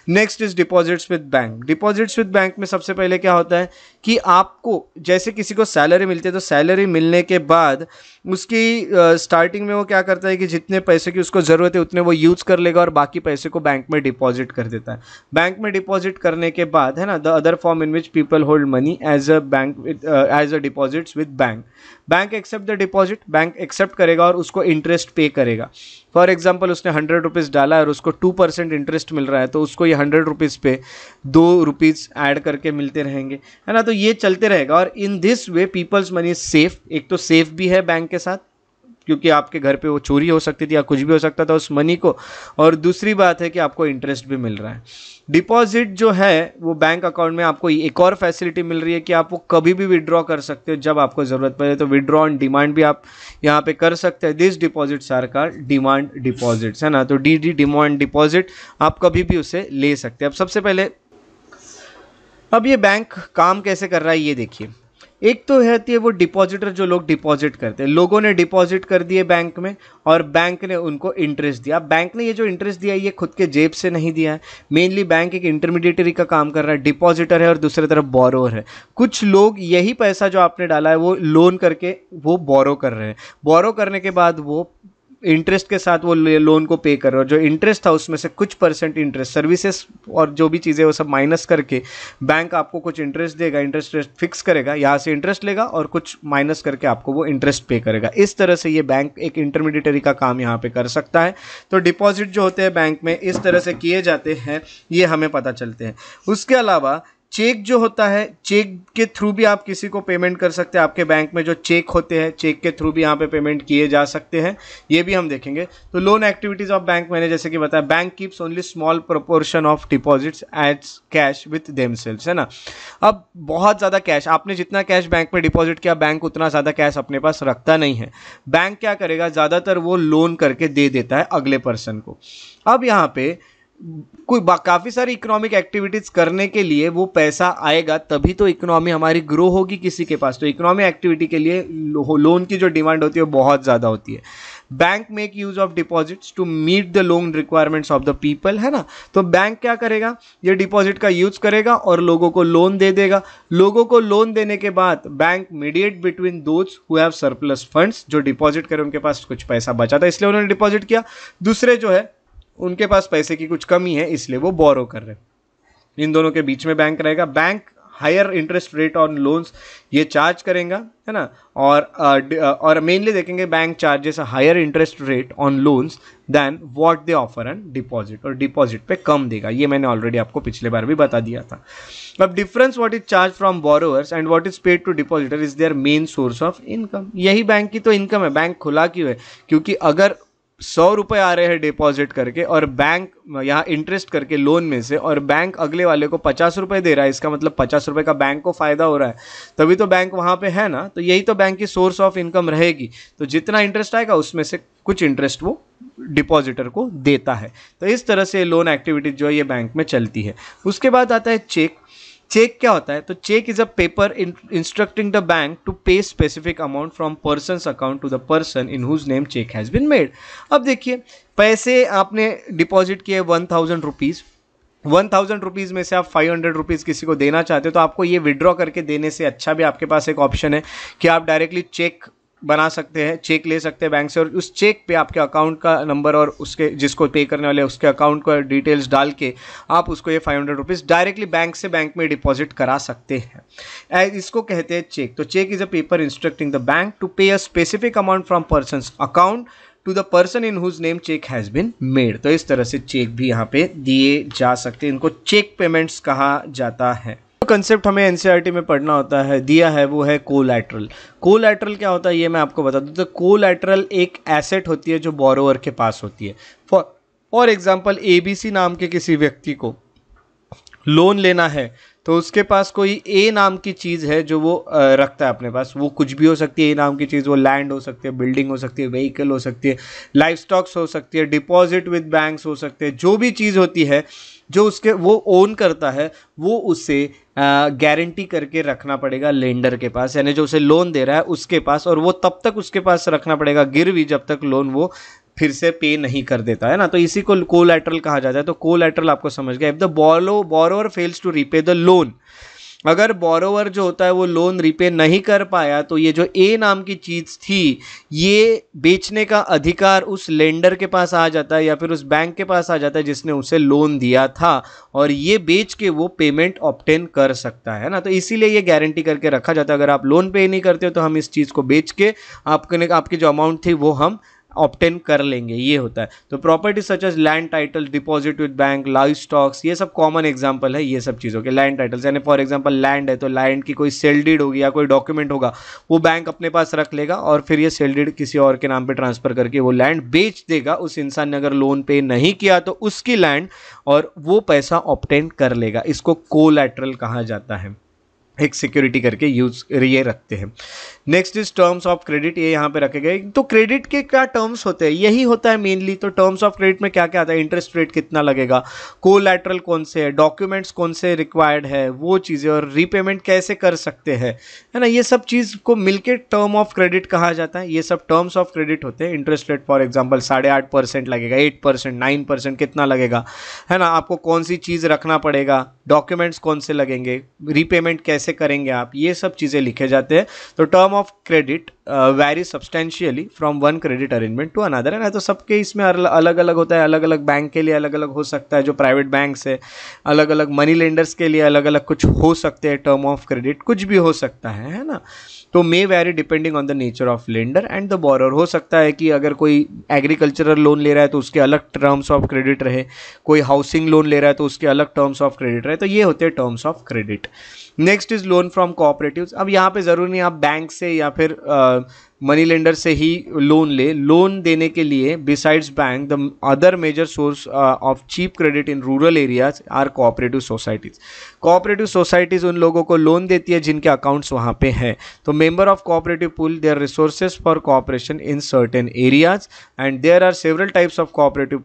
Next is deposits with bank. Deposits with bank में सबसे पहले क्या होता है कि आपको जैसे किसी को सैलरी मिलती है तो सैलरी मिलने के बाद उसकी स्टार्टिंग में वो क्या करता है कि जितने पैसे की उसको ज़रूरत है उतने वो यूज़ कर लेगा और बाकी पैसे को बैंक में डिपॉजिट कर देता है। बैंक में डिपॉजिट करने के बाद है ना, the other form in which people hold money as a bank as a deposits with bank. Bank accept the deposit, bank accept करेगा और उसको इंटरेस्ट पे करेगा। फॉर एग्जाम्पल उसने 100 रुपीज़ डाला और उसको 2% इंटरेस्ट मिल रहा है तो उसको ये 100 रुपीज़ पे 2 रुपीज़ ऐड करके मिलते रहेंगे, है ना। तो ये चलते रहेगा और in this way peoples money is safe. एक तो सेफ भी है बैंक के साथ क्योंकि आपके घर पे वो चोरी हो सकती थी या कुछ भी हो सकता था उस मनी को, और दूसरी बात है कि आपको इंटरेस्ट भी मिल रहा है। डिपॉजिट जो है वो बैंक अकाउंट में आपको एक और फैसिलिटी मिल रही है कि आप वो कभी भी विड्रॉ कर सकते हो जब आपको ज़रूरत पड़े। तो विड्रॉ ऑन डिमांड भी आप यहाँ पे कर सकते हैं। This deposits are called demand deposits, है ना। तो डी डिमांड डिपॉजिट आप कभी भी उसे ले सकते हैं। अब सबसे पहले अब ये बैंक काम कैसे कर रहा है ये देखिए। एक तो रहती है वो डिपॉजिटर, जो लोग डिपॉजिट करते हैं। लोगों ने डिपॉजिट कर दिए बैंक में और बैंक ने उनको इंटरेस्ट दिया। बैंक ने ये जो इंटरेस्ट दिया ये खुद के जेब से नहीं दिया है, मेनली बैंक एक इंटरमीडिएटरी का काम कर रहा है। डिपॉजिटर है और दूसरी तरफ बोरोअर है। कुछ लोग यही पैसा जो आपने डाला है वो लोन करके वो बोरो कर रहे हैं। बोरो करने के बाद वो इंटरेस्ट के साथ वो लोन को पे कर रहे हो। जो इंटरेस्ट था उसमें से कुछ परसेंट इंटरेस्ट, सर्विसेज और जो भी चीज़ें वो सब माइनस करके बैंक आपको कुछ इंटरेस्ट देगा। इंटरेस्ट रेट फिक्स करेगा, यहाँ से इंटरेस्ट लेगा और कुछ माइनस करके आपको वो इंटरेस्ट पे करेगा। इस तरह से ये बैंक एक इंटरमीडिएटरी का काम यहाँ पे कर सकता है। तो डिपॉजिट जो होते हैं बैंक में इस तरह से किए जाते हैं, ये हमें पता चलते हैं। उसके अलावा चेक जो होता है, चेक के थ्रू भी आप किसी को पेमेंट कर सकते हैं। आपके बैंक में जो चेक होते हैं चेक के थ्रू भी यहाँ पे पेमेंट किए जा सकते हैं, ये भी हम देखेंगे। तो लोन एक्टिविटीज ऑफ बैंक मैंने जैसे कि बताया, bank keeps only small proportion of deposits as cash with themselves, है ना। अब बहुत ज़्यादा कैश, आपने जितना कैश बैंक में डिपॉजिट किया बैंक उतना ज़्यादा कैश अपने पास रखता नहीं है। बैंक क्या करेगा, ज़्यादातर वो लोन करके दे देता है अगले पर्सन को। अब यहाँ पे कोई काफ़ी सारी इकोनॉमिक एक्टिविटीज़ करने के लिए वो पैसा आएगा तभी तो इकोनॉमी हमारी ग्रो होगी किसी के पास। तो इकोनॉमिक एक्टिविटी के लिए लोन की जो डिमांड होती है वो बहुत ज़्यादा होती है। Bank make use of deposits to meet the loan requirements of the people, है ना। तो बैंक क्या करेगा, ये डिपॉजिट का यूज़ करेगा और लोगों को लोन दे देगा। लोगों को लोन देने के बाद bank mediate between those who have surplus funds, जो डिपॉजिट करे उनके पास कुछ पैसा बचा था इसलिए उन्होंने डिपॉजिट किया, दूसरे जो है उनके पास पैसे की कुछ कमी है इसलिए वो बोरो कर रहे हैं। इन दोनों के बीच में बैंक रहेगा। Bank higher interest rate on loans ये चार्ज करेगा, है ना। और मेनली देखेंगे bank charges higher interest rate on loans then what they offer and deposit, और डिपॉजिट पे कम देगा। ये मैंने ऑलरेडी आपको पिछले बार भी बता दिया था। अब difference what is charge from borrowers and what is paid to depositor is their main source of income. यही बैंक की तो इनकम है। बैंक खुला क्यों है, क्योंकि अगर 100 रुपये आ रहे हैं डिपॉजिट करके और बैंक यहाँ इंटरेस्ट करके लोन में से, और बैंक अगले वाले को 50 रुपये दे रहा है, इसका मतलब 50 रुपये का बैंक को फ़ायदा हो रहा है, तभी तो बैंक वहाँ पे है ना। तो यही तो बैंक की सोर्स ऑफ इनकम रहेगी। तो जितना इंटरेस्ट आएगा उसमें से कुछ इंटरेस्ट वो डिपॉजिटर को देता है। तो इस तरह से लोन एक्टिविटी जो है ये बैंक में चलती है। उसके बाद आता है चेक। चेक क्या होता है, तो cheque is a paper instructing the bank to pay specific amount from person's account to the person in whose name cheque has been made. अब देखिए, पैसे आपने डिपॉजिट किए 1000 रुपीज़, 1000 रुपीज़ में से आप 500 रुपीज़ किसी को देना चाहते हो तो आपको ये विड्रॉ करके देने से अच्छा भी आपके पास एक ऑप्शन है कि आप डायरेक्टली चेक बना सकते हैं, चेक ले सकते हैं बैंक से, और उस चेक पे आपके अकाउंट का नंबर और उसके जिसको पे करने वाले उसके अकाउंट का डिटेल्स डाल के आप उसको ये 500 रुपीज़ डायरेक्टली बैंक से बैंक में डिपॉजिट करा सकते हैं। इसको कहते हैं चेक। तो cheque is a paper instructing the bank to pay a specific amount from person's account to the person in whose name cheque has been made. तो इस तरह से चेक भी यहाँ पे दिए जा सकते हैं, इनको चेक पेमेंट्स कहा जाता है। कंसेप्ट हमें एनसीईआरटी में पढ़ना होता है, दिया है, वो है कोलैटरल। कोलैटरल क्या होता है ये मैं आपको बता दूं। तो कोलैटरल एक एसेट होती है जो बोरोवर के पास होती है। फॉर एग्जांपल एबीसी नाम के किसी व्यक्ति को लोन लेना है तो उसके पास कोई ए नाम की चीज़ है जो वो रखता है अपने पास। वो कुछ भी हो सकती है ए नाम की चीज़, वो लैंड हो सकती है, बिल्डिंग हो सकती है, व्हीकल हो सकती है, लाइफ स्टॉक्स हो सकती है, डिपॉजिट विद बैंक्स हो सकते हैं। जो भी चीज़ होती है जो उसके वो ओन करता है वो उसे गारंटी करके रखना पड़ेगा लेंडर के पास, यानी जो उसे लोन दे रहा है उसके पास, और वो तब तक उसके पास रखना पड़ेगा गिरवी जब तक लोन वो फिर से पे नहीं कर देता है ना, तो इसी को कोलैटरल कहा जाता है। तो कोलैटरल आपको समझ गया। If the borrower fails to repay the loan, अगर बोरोवर जो होता है वो लोन रिपे नहीं कर पाया तो ये जो ए नाम की चीज थी, ये बेचने का अधिकार उस लेंडर के पास आ जाता है या फिर उस बैंक के पास आ जाता है जिसने उसे लोन दिया था, और ये बेच के वो पेमेंट ऑब्टेन कर सकता है ना। तो इसीलिए ये गारंटी करके रखा जाता है, अगर आप लोन पे नहीं करते हो तो हम इस चीज को बेच के आपकी जो अमाउंट थी वो हम ऑब्टेन कर लेंगे, ये होता है। तो property such as land title, deposit with bank, live stocks, ये सब कॉमन एग्जांपल है ये सब चीज़ों के। लैंड टाइटल्स यानी फॉर एग्जांपल लैंड है तो लैंड की कोई सेल डीड होगी या कोई डॉक्यूमेंट होगा, वो बैंक अपने पास रख लेगा और फिर ये सेल डीड किसी और के नाम पे ट्रांसफर करके वो लैंड बेच देगा उस इंसान ने अगर लोन पे नहीं किया तो उसकी लैंड, और वो पैसा ऑब्टेन कर लेगा। इसको कोलैटरल कहा जाता है, एक सिक्योरिटी करके यूज ये रखते हैं। Next is terms of credit, ये यहाँ पे रखे गए। तो क्रेडिट के क्या टर्म्स होते हैं, यही होता है मेनली। तो टर्म्स ऑफ क्रेडिट में क्या क्या आता है, इंटरेस्ट रेट कितना लगेगा, कोलैटरल कौन से है, डॉक्यूमेंट्स कौन से रिक्वायर्ड है, वो चीज़ें, और रीपेमेंट कैसे कर सकते हैं, है ना। ये सब चीज़ को मिलके टर्म ऑफ क्रेडिट कहा जाता है। ये सब टर्म्स ऑफ क्रेडिट होते हैं। इंटरेस्ट रेट फॉर एग्जाम्पल 8.5% लगेगा, 8%, 9% कितना लगेगा, है ना। आपको कौन सी चीज़ रखना पड़ेगा, डॉक्यूमेंट्स कौन से लगेंगे, रीपेमेंट कैसे करेंगे आप, ये सब चीज़ें लिखे जाते हैं। तो term of credit vary substantially from one credit arrangement to another, है ना। तो सबके इसमें अलग अलग होता है, अलग अलग बैंक के लिए अलग अलग हो सकता है, जो प्राइवेट बैंक्स है, अलग अलग मनी लेंडर्स के लिए अलग अलग कुछ हो सकते हैं। टर्म ऑफ क्रेडिट कुछ भी हो सकता है ना। तो may vary depending on the nature of lender and the borrower. हो सकता है कि अगर कोई एग्रीकल्चरल लोन ले रहा है तो उसके अलग टर्म्स ऑफ क्रेडिट रहे, कोई हाउसिंग लोन ले रहा है तो उसके अलग टर्म्स ऑफ क्रेडिट रहे। तो ये होते हैं terms of credit. Next is loan from cooperatives. अब यहाँ पे ज़रूरी नहीं आप बैंक से या फिर मनी लेंडर से ही लोन ले। लोन देने के लिए besides bank the other major source of cheap credit in rural areas are cooperative societies. Cooperative societies उन लोगों को लोन देती है जिनके अकाउंट्स वहाँ पे हैं। तो member of cooperative pool their resources for cooperation in certain areas and there are several types of cooperative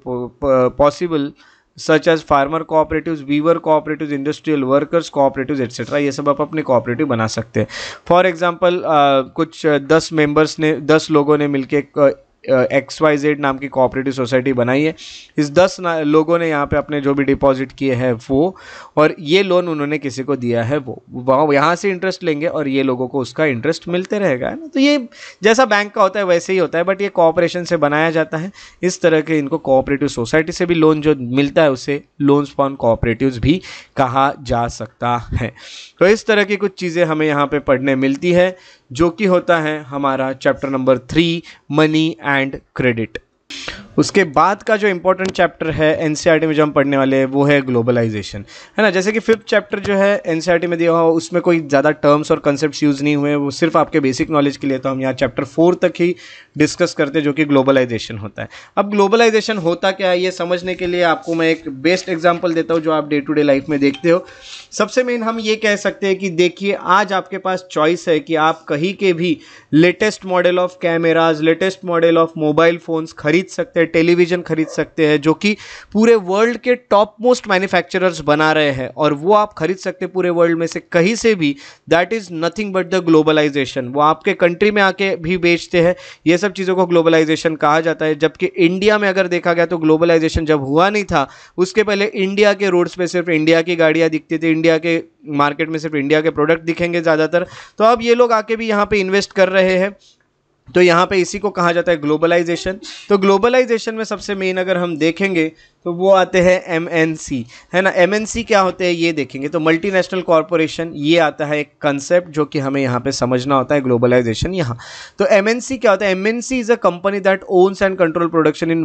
possible such as farmer cooperatives, weaver cooperatives, industrial workers cooperatives etcetera. ये सब आप अपने कोऑपरेटिव बना सकते हैं। फॉर एग्जांपल कुछ 10 लोगों ने मिलके XYZ नाम की कोऑपरेटिव सोसाइटी बनाई है। इस 10 लोगों ने यहाँ पे अपने जो भी डिपॉजिट किए हैं वो, और ये लोन उन्होंने किसी को दिया है वो यहाँ से इंटरेस्ट लेंगे और ये लोगों को उसका इंटरेस्ट मिलते रहेगा, है ना। तो ये जैसा बैंक का होता है वैसे ही होता है, बट ये कोऑपरेशन से बनाया जाता है। इस तरह के इनको कोऑपरेटिव सोसाइटी से भी लोन जो मिलता है उसे लोन्स फ्रॉम कोऑपरेटिव्स भी कहा जा सकता है। तो इस तरह की कुछ चीज़ें हमें यहाँ पे पढ़ने मिलती है, जो कि होता है हमारा chapter number 3 money and credit. उसके बाद का जो इंपॉर्टेंट चैप्टर है एनसीईआरटी में जो हम पढ़ने वाले हैं वो है ग्लोबलाइजेशन, है ना। जैसे कि 5th चैप्टर जो है एनसीईआरटी में दिया हुआ उसमें कोई ज़्यादा टर्म्स और कंसेप्ट्स यूज़ नहीं हुए, वो सिर्फ आपके बेसिक नॉलेज के लिए। तो हम यहाँ चैप्टर 4 तक ही डिस्कस करते हैं, जो कि ग्लोबलाइजेशन होता है। अब ग्लोबलाइजेशन होता क्या है ये समझने के लिए आपको मैं एक बेस्ट एग्जाम्पल देता हूँ जो आप डे टू डे लाइफ में देखते हो। सबसे मेन हम ये कह सकते हैं कि देखिए आज आपके पास चॉइस है कि आप कहीं के भी latest model of cameras, latest model of mobile phones खरीद सकते हैं, टेलीविज़न खरीद सकते हैं, जो कि पूरे वर्ल्ड के टॉप मोस्ट मैन्युफैक्चरर्स बना रहे हैं, और वो आप खरीद सकते हैं पूरे वर्ल्ड में से कहीं से भी। That is nothing but the globalization. वो आपके कंट्री में आके भी बेचते हैं। ये सब चीज़ों को ग्लोबलाइजेशन कहा जाता है। जबकि इंडिया में अगर देखा गया तो ग्लोबलाइजेशन जब हुआ नहीं था उसके पहले इंडिया के रोड्स पे सिर्फ इंडिया की गाड़ियाँ दिखती थी, इंडिया के मार्केट में सिर्फ इंडिया के प्रोडक्ट दिखेंगे ज़्यादातर। तो अब ये लोग आके भी यहाँ पे इन्वेस्ट कर रहे हैं, तो यहाँ पे इसी को कहा जाता है ग्लोबलाइजेशन। तो ग्लोबलाइजेशन में सबसे मेन अगर हम देखेंगे तो वो आते हैं MNC, है ना। MNC क्या होते हैं ये देखेंगे तो मल्टीनेशनल कॉरपोरेशन, ये आता है एक कंसेप्ट जो कि हमें यहाँ पे समझना होता है ग्लोबलाइजेशन यहाँ। तो MNC क्या होता है, MNC is a company that owns and control production in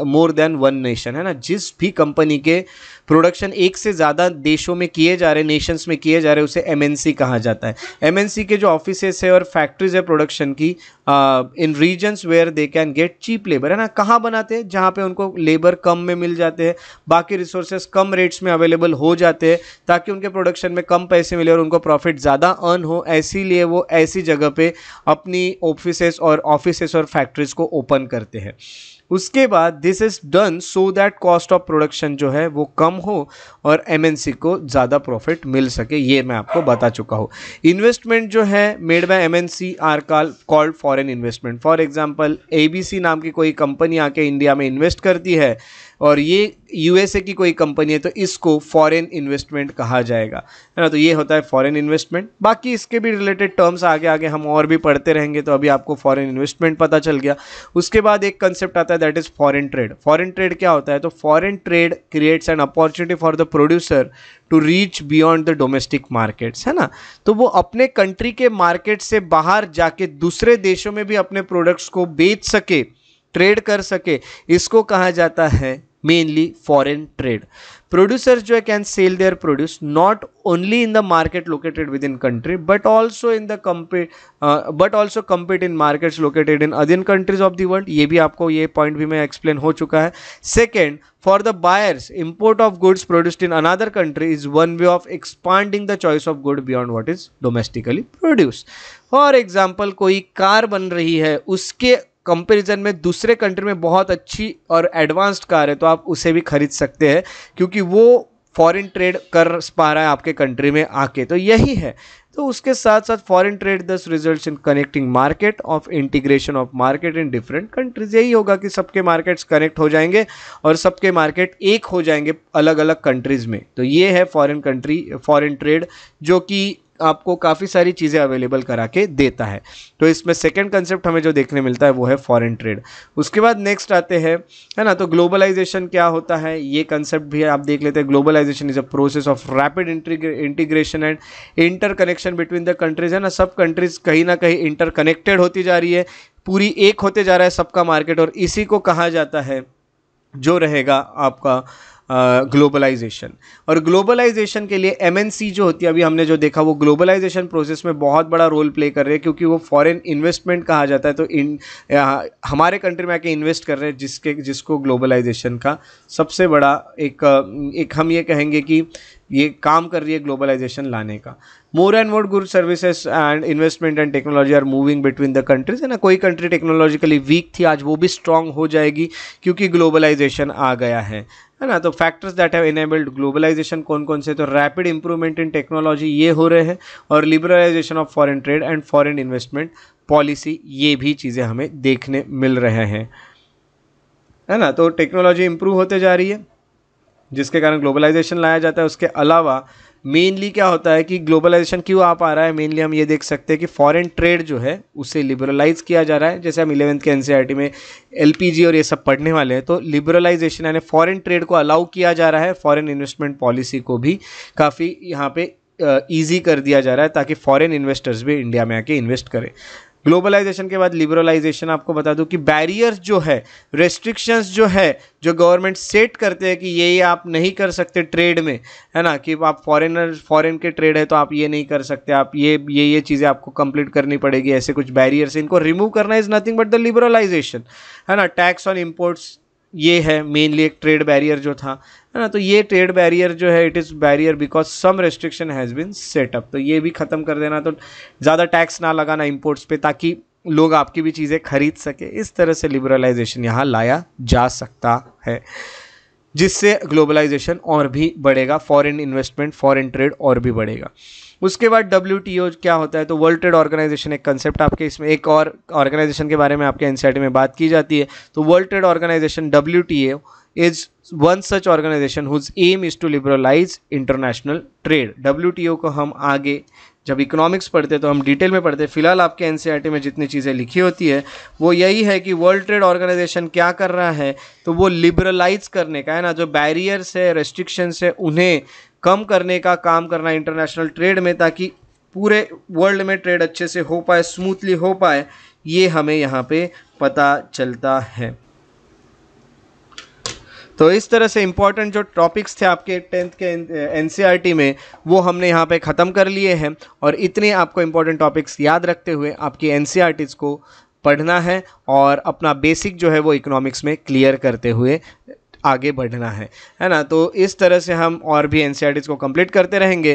more than one nation, है ना। जिस भी कंपनी के प्रोडक्शन एक से ज़्यादा देशों में किए जा रहे, नेशंस में किए जा रहे, उसे MNC कहा जाता है। MNC के जो ऑफिसेस है और फैक्ट्रीज है प्रोडक्शन की in regions where they can get cheap labour, है ना। कहाँ बनाते हैं, जहाँ पे उनको लेबर कम में मिल जाते हैं, बाकी रिसोर्सेज कम रेट्स में अवेलेबल हो जाते हैं, ताकि उनके प्रोडक्शन में कम पैसे मिले और उनको प्रॉफिट ज़्यादा अर्न हो। इसीलिए वो ऐसी जगह पे अपनी ऑफिसेस और फैक्ट्रीज को ओपन करते हैं। उसके बाद this is done so that cost of production जो है वो कम हो और एमएनसी को ज़्यादा प्रॉफिट मिल सके, ये मैं आपको बता चुका हूँ। इन्वेस्टमेंट जो है made by MNC are called foreign investment. For example ABC नाम की कोई कंपनी आके इंडिया में इन्वेस्ट करती है और ये यूएसए की कोई कंपनी है तो इसको फॉरेन इन्वेस्टमेंट कहा जाएगा, है ना। तो ये होता है फॉरेन इन्वेस्टमेंट। बाकी इसके भी रिलेटेड टर्म्स आगे आगे हम और भी पढ़ते रहेंगे, तो अभी आपको फॉरेन इन्वेस्टमेंट पता चल गया। उसके बाद एक कंसेप्ट आता है that is foreign trade. Foreign trade क्या होता है? तो foreign trade creates an opportunity for the producer to reach beyond the domestic markets, है ना। तो वो अपने कंट्री के मार्केट से बाहर जाके दूसरे देशों में भी अपने प्रोडक्ट्स को बेच सके, ट्रेड कर सके, इसको कहा जाता है मेनली फॉरेन ट्रेड। प्रोड्यूसर्स जो है can sell their produce not only in the market located with in country but also compete in markets located in other countries of the world. ये भी आपको ये पॉइंट भी मैं एक्सप्लेन हो चुका है। Second, for the buyers import of goods produced in another country is one way of expanding the choice of good beyond what is domestically produce. For example कोई कार बन रही है, उसके कंपैरिजन में दूसरे कंट्री में बहुत अच्छी और एडवांस्ड कार है तो आप उसे भी खरीद सकते हैं क्योंकि वो फॉरेन ट्रेड कर पा रहा है आपके कंट्री में आके, तो यही है। तो उसके साथ साथ फॉरेन ट्रेड दस results in connecting market of integration of market in different countries. यही होगा कि सबके मार्केट्स कनेक्ट हो जाएंगे और सबके मार्केट एक हो जाएंगे अलग अलग कंट्रीज में। तो ये है फॉरेन ट्रेड जो कि आपको काफ़ी सारी चीज़ें अवेलेबल करा के देता है। तो इसमें सेकंड कंसेप्ट हमें जो देखने मिलता है वो है फॉरेन ट्रेड। उसके बाद नेक्स्ट आते हैं, है ना, तो ग्लोबलाइजेशन क्या होता है ये कंसेप्ट भी आप देख लेते हैं। Globalization is a process of rapid integration and interconnection between the countries, है ना। सब कंट्रीज कहीं ना कहीं इंटर कनेक्टेड होती जा रही है, पूरी एक होते जा रहा है सबका मार्केट, और इसी को कहा जाता है जो रहेगा आपका ग्लोबलाइजेशन। और ग्लोबलाइजेशन के लिए एमएनसी जो होती है, अभी हमने जो देखा, वो ग्लोबलाइजेशन प्रोसेस में बहुत बड़ा रोल प्ले कर रहे हैं क्योंकि वो फॉरेन इन्वेस्टमेंट कहा जाता है। तो हमारे कंट्री में आके इन्वेस्ट कर रहे हैं जिसको ग्लोबलाइजेशन का सबसे बड़ा एक हम ये कहेंगे कि ये काम कर रही है ग्लोबलाइजेशन लाने का। More and more good services and investment and technology are moving between the countries, है ना। कोई कंट्री टेक्नोलॉजिकली वीक थी, आज वो भी स्ट्रांग हो जाएगी क्योंकि ग्लोबलाइजेशन आ गया है ना। तो factors that have enabled globalization कौन कौन से? तो रैपिड इंप्रूवमेंट इन टेक्नोलॉजी ये हो रहे हैं, और liberalization of foreign trade and foreign investment policy, ये भी चीज़ें हमें देखने मिल रहे हैं, है ना। तो टेक्नोलॉजी इंप्रूव होते जा रही है जिसके कारण ग्लोबलाइजेशन लाया जाता है। उसके अलावा मेनली क्या होता है कि ग्लोबलाइजेशन क्यों आ पा रहा है, मेनली हम ये देख सकते हैं कि फॉरेन ट्रेड जो है उसे लिबरलाइज किया जा रहा है। जैसे हम 11th के एनसीईआरटी में एलपीजी और ये सब पढ़ने वाले हैं, तो लिबरलाइजेशन यानी फॉरेन ट्रेड को अलाउ किया जा रहा है, फॉरेन इन्वेस्टमेंट पॉलिसी को भी काफ़ी यहाँ पे ईजी कर दिया जा रहा है ताकि फॉरेन इन्वेस्टर्स भी इंडिया में आके इन्वेस्ट करें। ग्लोबलाइजेशन के बाद लिबरलाइजेशन, आपको बता दूं कि बैरियर्स जो है, रेस्ट्रिक्शंस जो है, जो गवर्नमेंट सेट करते हैं कि ये आप नहीं कर सकते ट्रेड में, है ना, कि आप फॉरेन के ट्रेड है तो आप ये नहीं कर सकते, आप ये चीज़ें आपको कंप्लीट करनी पड़ेगी, ऐसे कुछ बैरियर्स, इनको रिमूव करना is nothing but the liberalization, है ना। टैक्स ऑन इम्पोर्ट्स ये है मेनली एक ट्रेड बैरियर जो था, है ना। तो ये ट्रेड बैरियर जो है it is barrier because some restriction has been set up, तो ये भी ख़त्म कर देना, तो ज़्यादा टैक्स ना लगाना इंपोर्ट्स पे ताकि लोग आपकी भी चीज़ें खरीद सके। इस तरह से लिबरलाइजेशन यहाँ लाया जा सकता है जिससे ग्लोबलाइजेशन और भी बढ़ेगा, फॉरेन इन्वेस्टमेंट, फॉरेन ट्रेड और भी बढ़ेगा। उसके बाद WTO क्या होता है? तो वर्ल्ड ट्रेड ऑर्गेनाइजेशन एक कंसेप्ट आपके इसमें एक और ऑर्गेनाइजेशन के बारे में आपके एनसीईआरटी में बात की जाती है। तो world trade organization WTO is one such organization whose aim is to liberalize international trade. WTO को हम आगे जब इकोनॉमिक्स पढ़ते तो हम डिटेल में पढ़ते, फिलहाल आपके एनसीईआरटी में जितनी चीज़ें लिखी होती है वो यही है कि वर्ल्ड ट्रेड ऑर्गेनाइजेशन क्या कर रहा है, तो वो लिबरलाइज करने का, है ना, जो बैरियर्स है, रेस्ट्रिक्शंस है, उन्हें कम करने का काम करना इंटरनेशनल ट्रेड में, ताकि पूरे वर्ल्ड में ट्रेड अच्छे से हो पाए, स्मूथली हो पाए, ये हमें यहाँ पे पता चलता है। तो इस तरह से इंपॉर्टेंट जो टॉपिक्स थे आपके 10th के एनसीईआरटी में वो हमने यहाँ पे ख़त्म कर लिए हैं, और इतने आपको इंपॉर्टेंट टॉपिक्स याद रखते हुए आपकी एनसीईआरटीज़ को पढ़ना है और अपना बेसिक जो है वो इकोनॉमिक्स में क्लियर करते हुए आगे बढ़ना है ना। तो इस तरह से हम और भी एनसीईआरटीज़ को कंप्लीट करते रहेंगे।